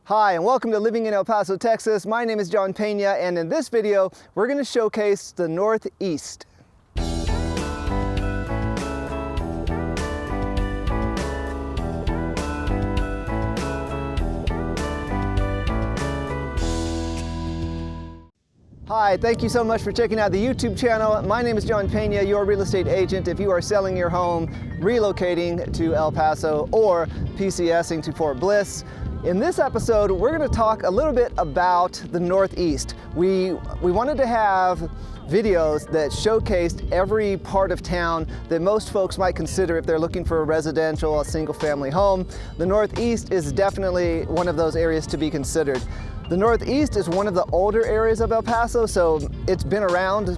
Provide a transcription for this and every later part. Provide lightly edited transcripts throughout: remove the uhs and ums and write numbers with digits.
Hi, and welcome to Living in El Paso, Texas. My name is John Pena, and in this video, we're going to showcase the Northeast. Hi, thank you so much for checking out the YouTube channel. My name is John Pena, your real estate agent. If you are selling your home, relocating to El Paso, or PCSing to Fort Bliss, in this episode, we're going to talk a little bit about the Northeast. We wanted to have videos that showcased every part of town that most folks might consider if they're looking for a residential, a single family home. The Northeast is definitely one of those areas to be considered. The Northeast is one of the older areas of El Paso, so it's been around,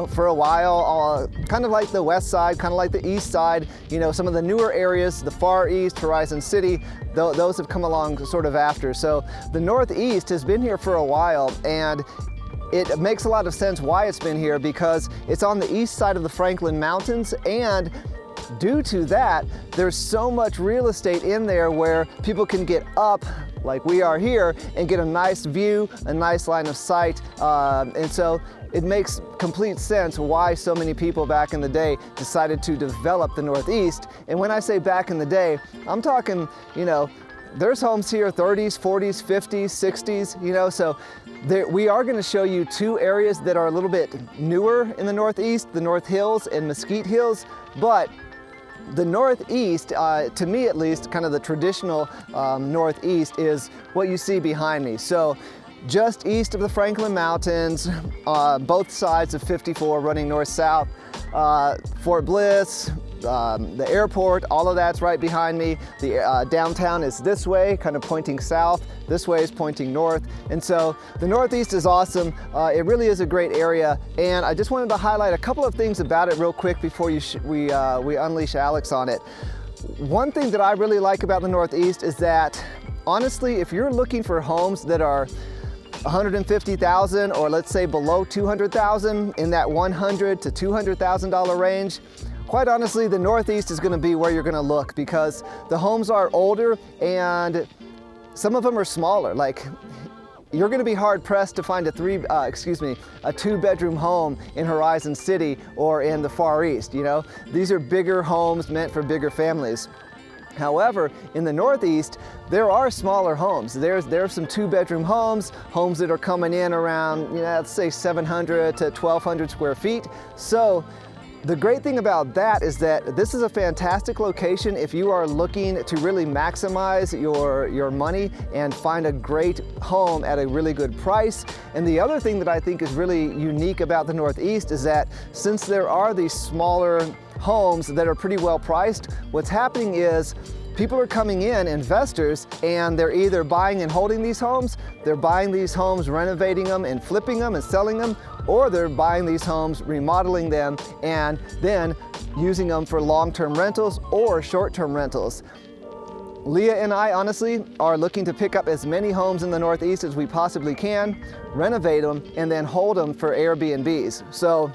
for a while, kind of like the west side, kind of like the east side. Some of the newer areas, the far east, Horizon City, those have come along sort of after. So the Northeast has been here for a while, and it makes a lot of sense why it's been here, because it's on the east side of the Franklin Mountains, and due to that, there's so much real estate in there where people can get up like we are here and get a nice view, a nice line of sight. And so it makes complete sense why so many people back in the day decided to develop the Northeast. And when I say back in the day, I'm talking, there's homes here 30s, 40s, 50s, 60s, so we are going to show you two areas that are a little bit newer in the Northeast, the North Hills and Mesquite Hills, but the Northeast, to me at least, kind of the traditional Northeast is what you see behind me. So just east of the Franklin Mountains, both sides of 54 running north-south, Fort Bliss, the airport, all of that's right behind me. The downtown is this way, kind of pointing south. This way is pointing north. And so the Northeast is awesome. It really is a great area. And I just wanted to highlight a couple of things about it real quick before we unleash Alex on it. One thing that I really like about the Northeast is that, honestly, if you're looking for homes that are $150,000 or let's say below $200,000, in that $100,000 to $200,000 range, quite honestly, the Northeast is going to be where you're going to look, because the homes are older and some of them are smaller. Like, you're going to be hard pressed to find a two-bedroom home in Horizon City or in the Far East. These are bigger homes meant for bigger families. However, in the Northeast, there are smaller homes. There's some two-bedroom homes that are coming in around, let's say 700 to 1,200 square feet. So the great thing about that is that this is a fantastic location if you are looking to really maximize your money and find a great home at a really good price. And the other thing that I think is really unique about the Northeast is that since there are these smaller homes that are pretty well priced, what's happening is people are coming in, investors, and they're either buying and holding these homes, they're buying these homes, renovating them and flipping them and selling them, or they're buying these homes, remodeling them, and then using them for long-term rentals or short-term rentals. Leah and I honestly are looking to pick up as many homes in the Northeast as we possibly can, renovate them, and then hold them for Airbnbs. So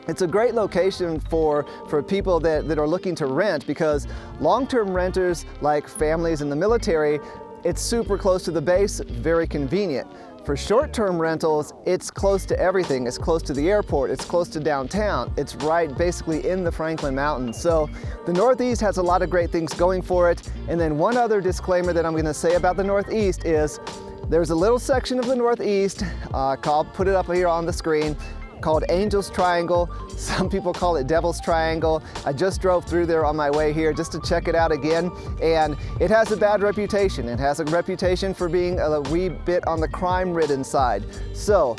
it's a great location for people that are looking to rent, because long-term renters like families in the military, it's super close to the base, very convenient. For short-term rentals, it's close to everything. It's close to the airport, it's close to downtown, it's right basically in the Franklin Mountains. So the Northeast has a lot of great things going for it. And then one other disclaimer that I'm going to say about the Northeast is there's a little section of the Northeast put it up here on the screen, called Angel's Triangle. Some people call it Devil's Triangle. I just drove through there on my way here just to check it out again, and it has a bad reputation. It has a reputation for being a wee bit on the crime-ridden side. So,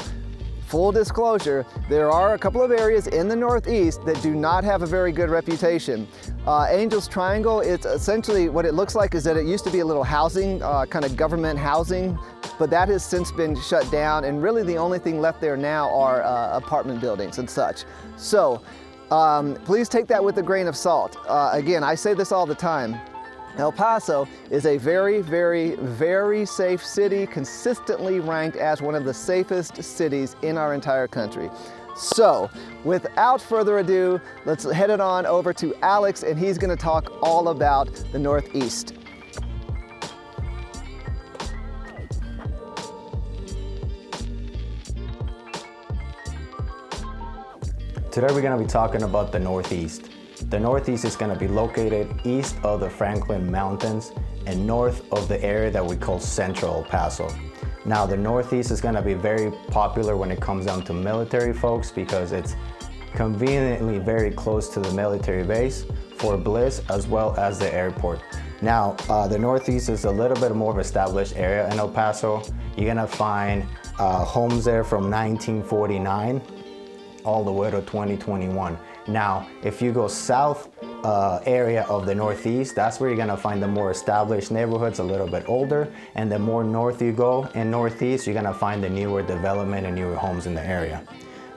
full disclosure, there are a couple of areas in the Northeast that do not have a very good reputation. Angel's Triangle, it's essentially what it looks like is that it used to be a little housing, kind of government housing, but that has since been shut down, and really the only thing left there now are apartment buildings and such. So please take that with a grain of salt. Again, I say this all the time. El Paso is a very, very, very safe city, consistently ranked as one of the safest cities in our entire country. So, without further ado, let's head it on over to Alex, and he's going to talk all about the Northeast. Today we're going to be talking about the Northeast. The Northeast is going to be located east of the Franklin Mountains and north of the area that we call Central El Paso. Now the Northeast is going to be very popular when it comes down to military folks because it's conveniently very close to the military base for Bliss as well as the airport. Now the Northeast is a little bit more of an established area in El Paso. You're going to find homes there from 1949 all the way to 2021. Now, if you go south area of the Northeast, that's where you're gonna find the more established neighborhoods, a little bit older, and the more north you go in Northeast, you're gonna find the newer development and newer homes in the area.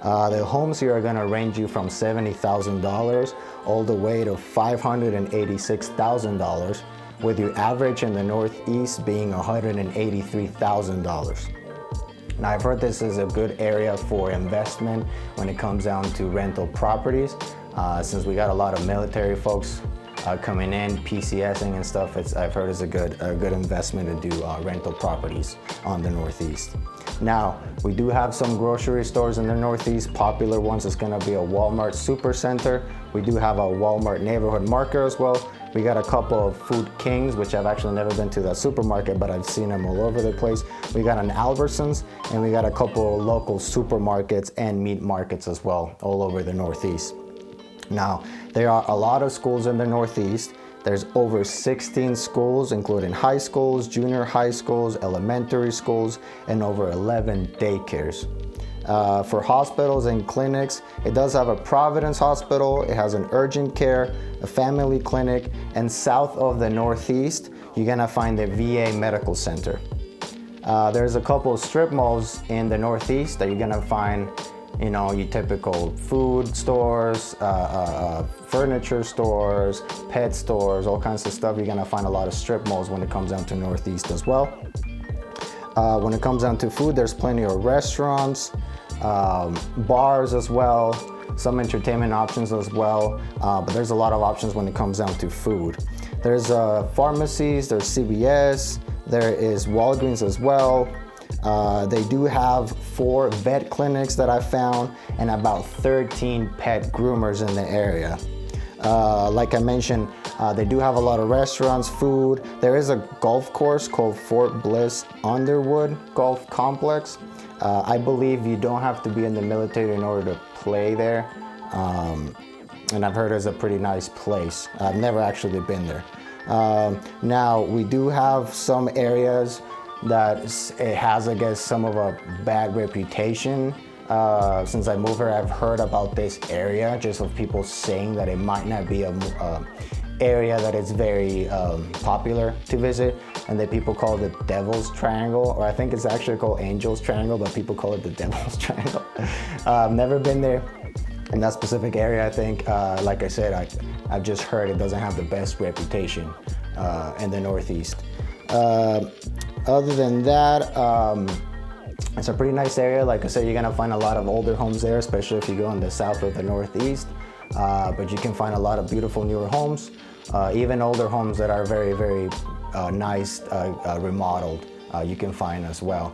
The homes here are gonna range you from $70,000 all the way to $586,000, with your average in the Northeast being $183,000. Now, I've heard this is a good area for investment when it comes down to rental properties. Since we got a lot of military folks coming in, PCSing and stuff, I've heard it's a good investment to do rental properties on the Northeast. Now, we do have some grocery stores in the Northeast. Popular ones is gonna be a Walmart Supercenter. We do have a Walmart Neighborhood Market as well. We got a couple of Food Kings, which I've actually never been to that supermarket, but I've seen them all over the place. We got an Albertsons, and we got a couple of local supermarkets and meat markets as well, all over the Northeast. Now, there are a lot of schools in the Northeast. There's over 16 schools, including high schools, junior high schools, elementary schools, and over 11 daycares. For hospitals and clinics, it does have a Providence Hospital, it has an urgent care, a family clinic, and south of the Northeast, you're gonna find the VA Medical Center. There's a couple of strip malls in the Northeast that you're gonna find, your typical food stores, furniture stores, pet stores, all kinds of stuff. You're gonna find a lot of strip malls when it comes down to Northeast as well. When it comes down to food, there's plenty of restaurants, bars as well, some entertainment options as well, but there's a lot of options when it comes down to food. There's pharmacies, there's CVS, there is Walgreens as well. They do have 4 vet clinics that I found and about 13 pet groomers in the area. Like I mentioned, they do have a lot of restaurants, food. There is a golf course called Fort Bliss Underwood Golf Complex. I believe you don't have to be in the military in order to play there. And I've heard it's a pretty nice place. I've never actually been there. Now, we do have some areas that it has, I guess, some of a bad reputation. Since I moved here, I've heard about this area, just of people saying that it might not be a area that is very popular to visit, and that people call it the Devil's Triangle, or I think it's actually called Angel's Triangle, but people call it the Devil's Triangle. I've never been there in that specific area. I think, like I said, I've just heard it doesn't have the best reputation in the Northeast. Other than that, it's a pretty nice area. Like I said, you're gonna find a lot of older homes there, especially if you go in the south or the Northeast. But you can find a lot of beautiful newer homes, even older homes that are very, very nice, remodeled, you can find as well.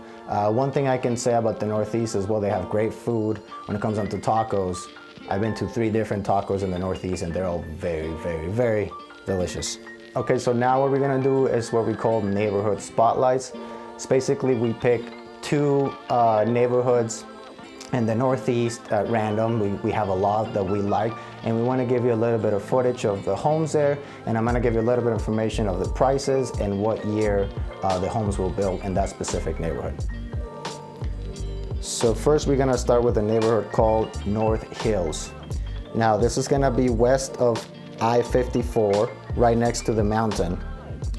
One thing I can say about the Northeast is, well, they have great food. When it comes down to tacos, I've been to 3 different tacos in the Northeast, and they're all very, very, very delicious. Okay, so now what we're gonna do is what we call neighborhood spotlights. It's basically we pick 2 neighborhoods in the Northeast at random. We have a lot that we like, and we want to give you a little bit of footage of the homes there, and I'm going to give you a little bit of information of the prices and what year the homes were built in that specific neighborhood. So first we're going to start with a neighborhood called North Hills. Now this is going to be west of I-54, right next to the mountain.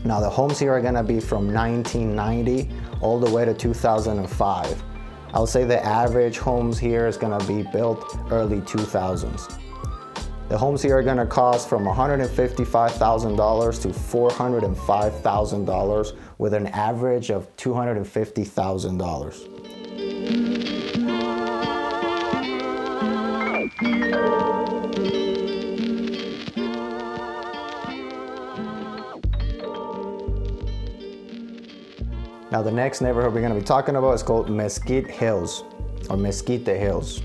Now the homes here are going to be from 1990 all the way to 2005. I would say the average homes here is gonna be built early 2000s. The homes here are gonna cost from $155,000 to $405,000 with an average of $250,000. Now the next neighborhood we're going to be talking about is called Mesquite Hills, or Mesquite Hills.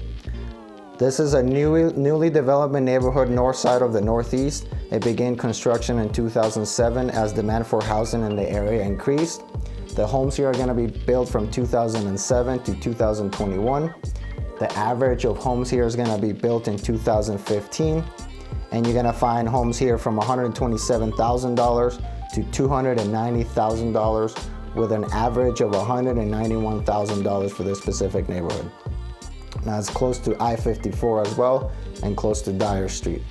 This is a newly developed neighborhood north side of the Northeast. It began construction in 2007 as demand for housing in the area increased. The homes here are going to be built from 2007 to 2021. The average of homes here is going to be built in 2015. And you're going to find homes here from $127,000 to $290,000 with an average of $191,000 for this specific neighborhood. Now it's close to I-54 as well and close to Dyer Street.